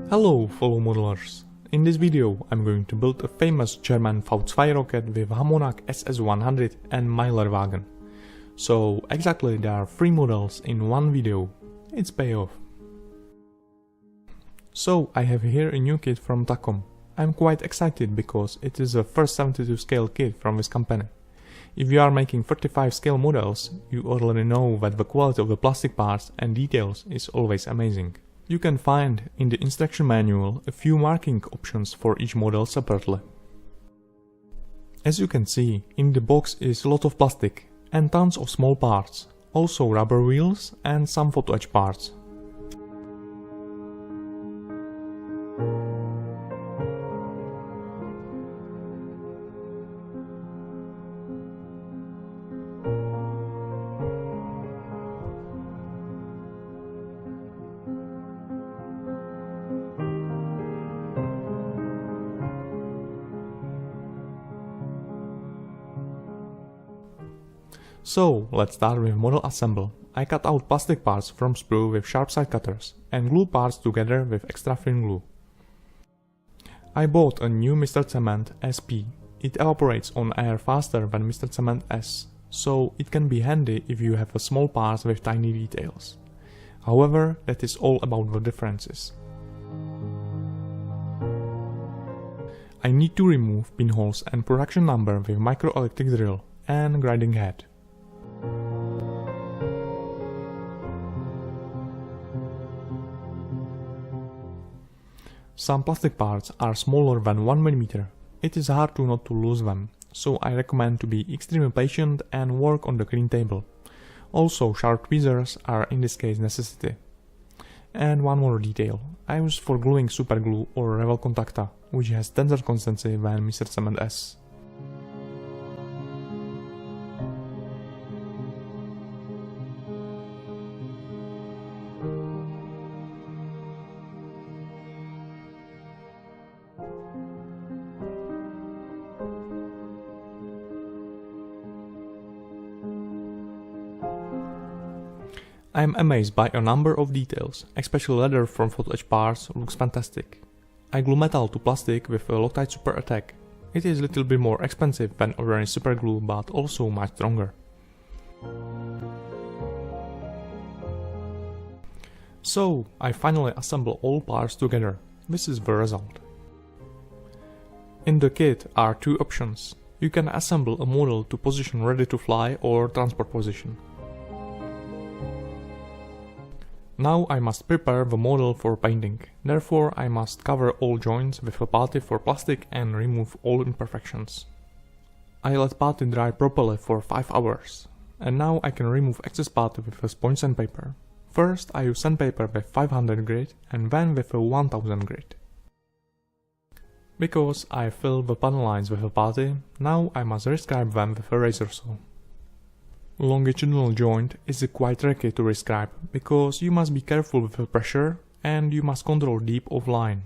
Hello fellow modelers, in this video I'm going to build a famous German V-2 rocket with Hanomag SS100 and Meillerwagen. So exactly there are 3 models in one video, it's payoff. So I have here a new kit from Takom. I'm quite excited because it is the first 72 scale kit from this company. If you are making 35 scale models, you already know that the quality of the plastic parts and details is always amazing. You can find in the instruction manual a few marking options for each model separately. As you can see, in the box is a lot of plastic and tons of small parts, also rubber wheels and some photo etch parts. So, let's start with model assembly. I cut out plastic parts from sprue with sharp side cutters and glue parts together with extra thin glue. I bought a new Mr. Cement SP. It evaporates on air faster than Mr. Cement S, so it can be handy if you have a small parts with tiny details. However, that is all about the differences. I need to remove pinholes and production number with microelectric drill and grinding head. Some plastic parts are smaller than 1 mm. It is hard to not to lose them, so I recommend to be extremely patient and work on the clean table. Also, sharp tweezers are in this case necessity. And one more detail, I use for gluing super glue or Revel Contacta, which has denser consistency than Mr. Cement S. I am amazed by a number of details, especially leather from photo etch parts looks fantastic. I glue metal to plastic with a Loctite Super Attack. It is a little bit more expensive than ordinary super glue, but also much stronger. So, I finally assemble all parts together. This is the result. In the kit are 2 options. You can assemble a model to position ready to fly or transport position. Now I must prepare the model for painting, therefore I must cover all joints with a putty for plastic and remove all imperfections. I let putty dry properly for 5 hours, and now I can remove excess putty with a sponge sandpaper. First I use sandpaper with 500 grit and then with a 1000 grit. Because I filled the panel lines with a putty, now I must rescribe them with a razor saw. Longitudinal joint is quite tricky to rescribe, because you must be careful with the pressure and you must control deep of line.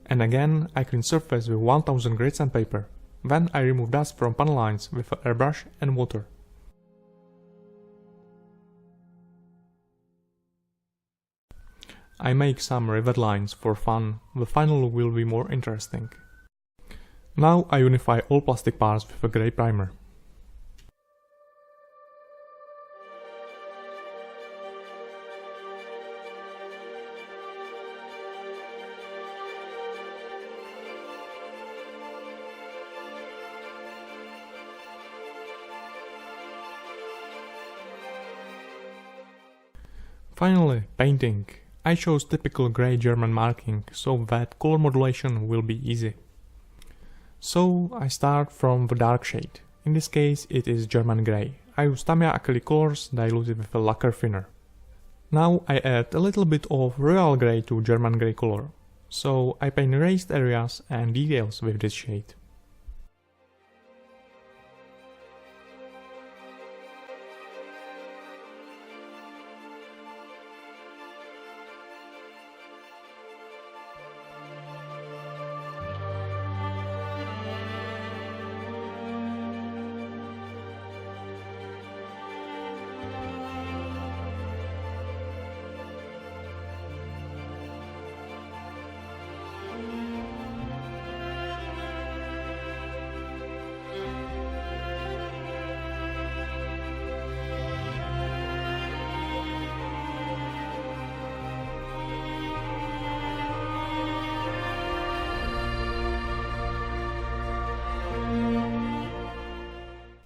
And again I clean surface with 1000 grit sandpaper, then I remove dust from panel lines with an airbrush and water. I make some rivet lines for fun, the final look will be more interesting. Now I unify all plastic parts with a grey primer. Finally, painting. I chose typical grey German marking, so that color modulation will be easy. So I start from the dark shade. In this case it is German grey. I use Tamiya acrylic colors diluted with a lacquer thinner. Now I add a little bit of royal grey to German grey color. So I paint raised areas and details with this shade.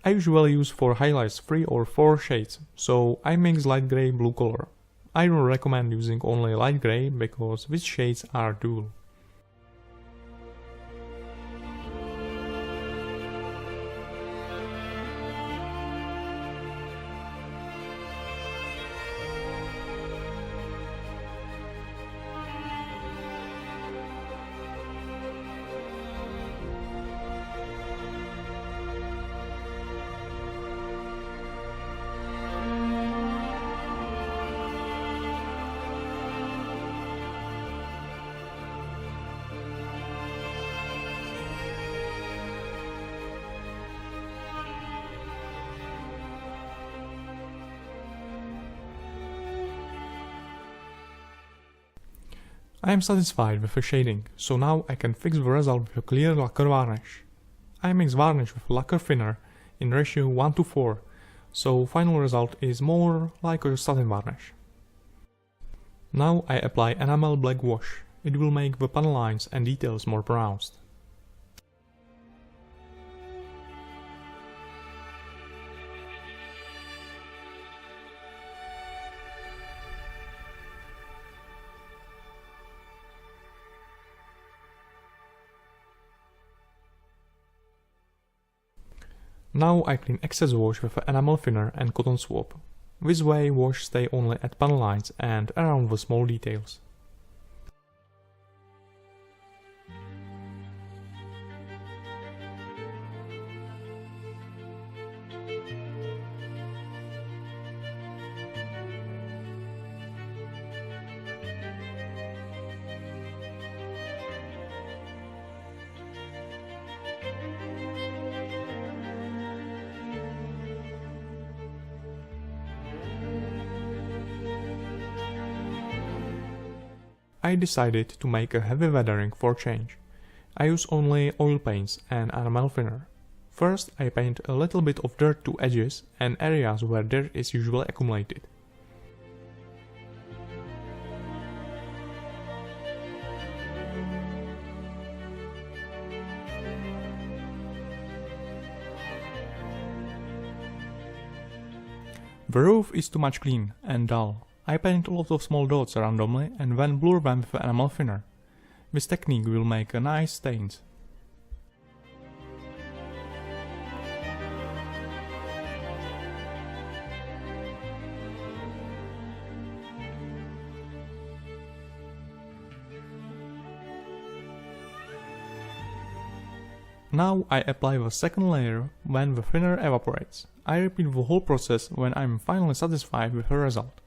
I usually use for highlights 3 or 4 shades, so I mix light grey blue color. I don't recommend using only light grey because these shades are dull. I am satisfied with the shading, so now I can fix the result with a clear lacquer varnish. I mix varnish with lacquer thinner in ratio 1:4, so final result is more like a satin varnish. Now I apply enamel black wash. It will make the panel lines and details more pronounced. Now I clean excess wash with an enamel thinner and cotton swab. This way wash stay only at panel lines and around the small details. I decided to make a heavy weathering for change. I use only oil paints and enamel thinner. First I paint a little bit of dirt to edges and areas where dirt is usually accumulated. The roof is too much clean and dull. I paint a lot of small dots randomly and then blur them with enamel thinner. This technique will make a nice stains. Now I apply the second layer when the thinner evaporates. I repeat the whole process when I am finally satisfied with the result.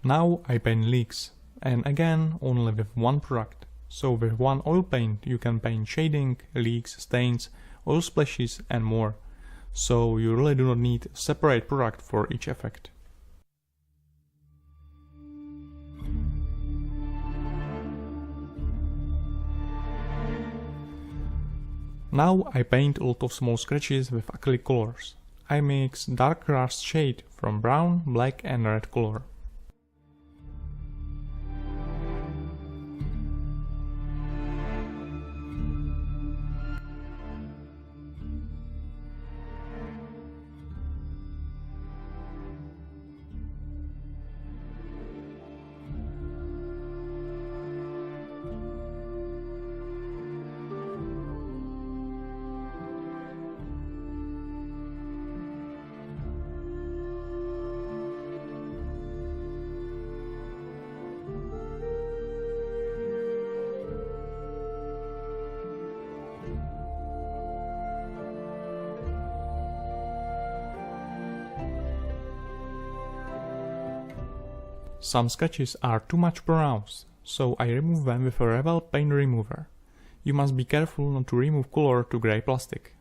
Now I paint leaks, and again only with one product. So with one oil paint you can paint shading, leaks, stains, oil splashes and more. So you really do not need a separate product for each effect. Now I paint a lot of small scratches with acrylic colors. I mix dark rust shade from brown, black and red color. Some sketches are too much pronounced, so I remove them with a Revel paint remover. You must be careful not to remove color to grey plastic.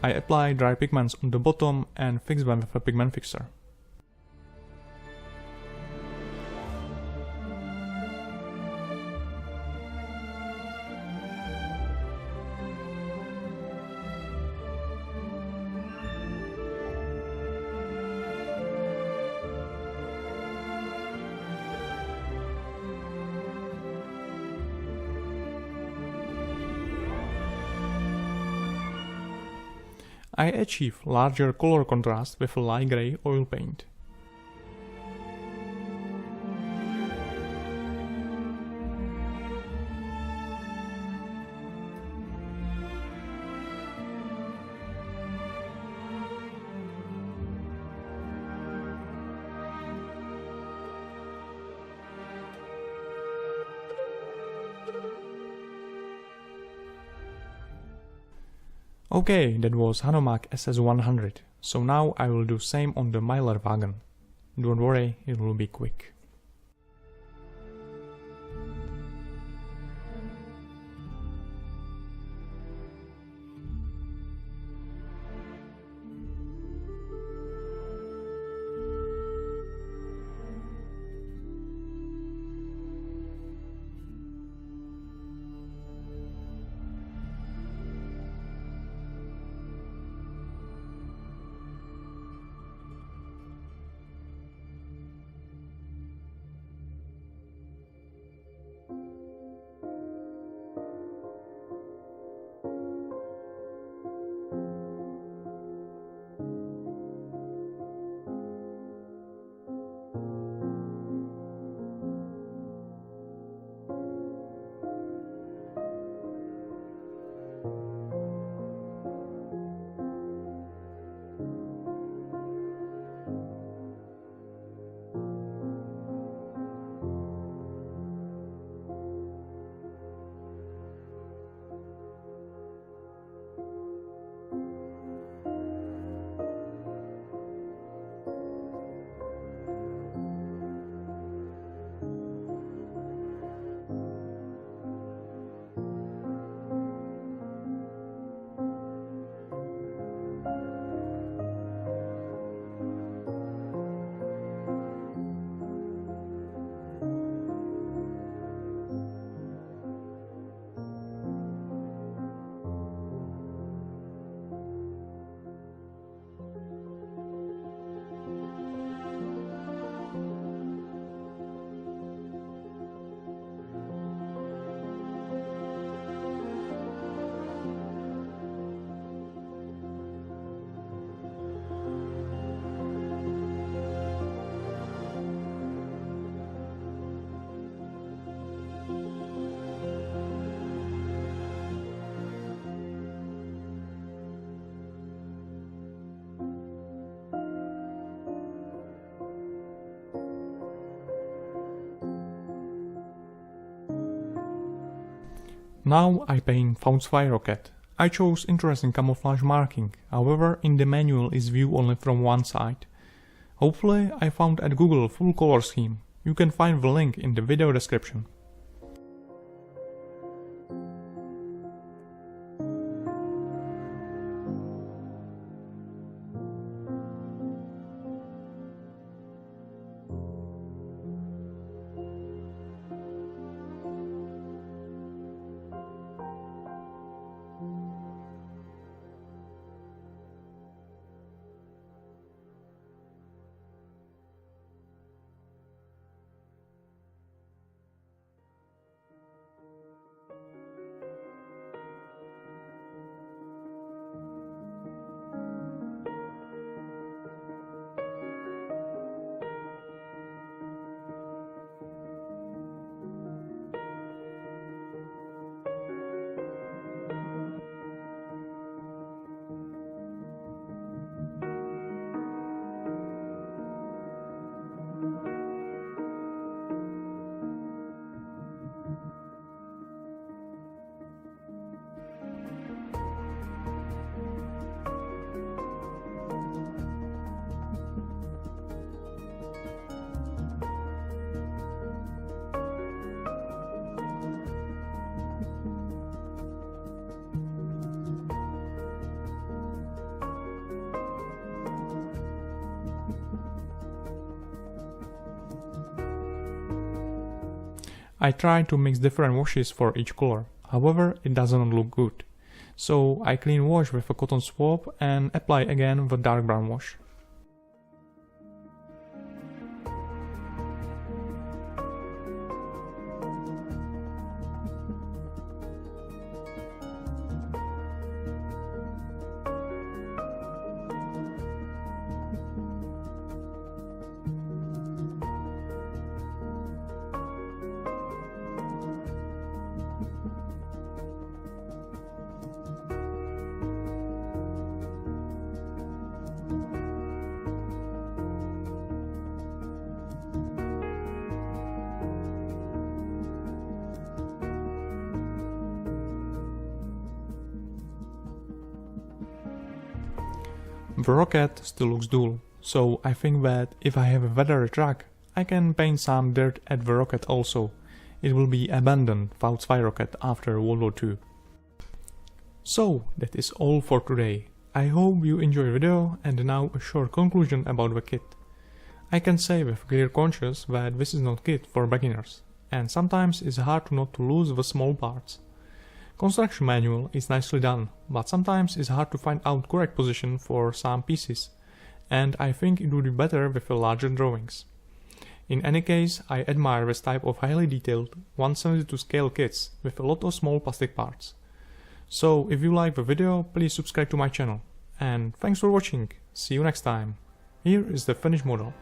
I apply dry pigments on the bottom and fix them with a pigment fixer. I achieve larger color contrast with a light grey oil paint. Okay, that was Hanomag SS100, so now I will do same on the Meillerwagen. Don't worry, it will be quick. Now I paint Fire Rocket. I chose interesting camouflage marking, however in the manual is view only from one side. Hopefully I found at Google full color scheme. You can find the link in the video description. I tried to mix different washes for each color, however it doesn't look good. So I clean wash with a cotton swab and apply again the dark brown wash. The rocket still looks dull, so I think that if I have a better track, I can paint some dirt at the rocket also. It will be abandoned V-2 rocket after World War II. So that is all for today. I hope you enjoyed the video, and now a short conclusion about the kit. I can say with clear conscience that this is not kit for beginners, and sometimes it's hard not to lose the small parts. Construction manual is nicely done, but sometimes it's hard to find out correct position for some pieces, and I think it would be better with larger drawings. In any case, I admire this type of highly detailed 1/72 scale kits with a lot of small plastic parts. So if you like the video, please subscribe to my channel, and thanks for watching. See you next time. Here is the finished model.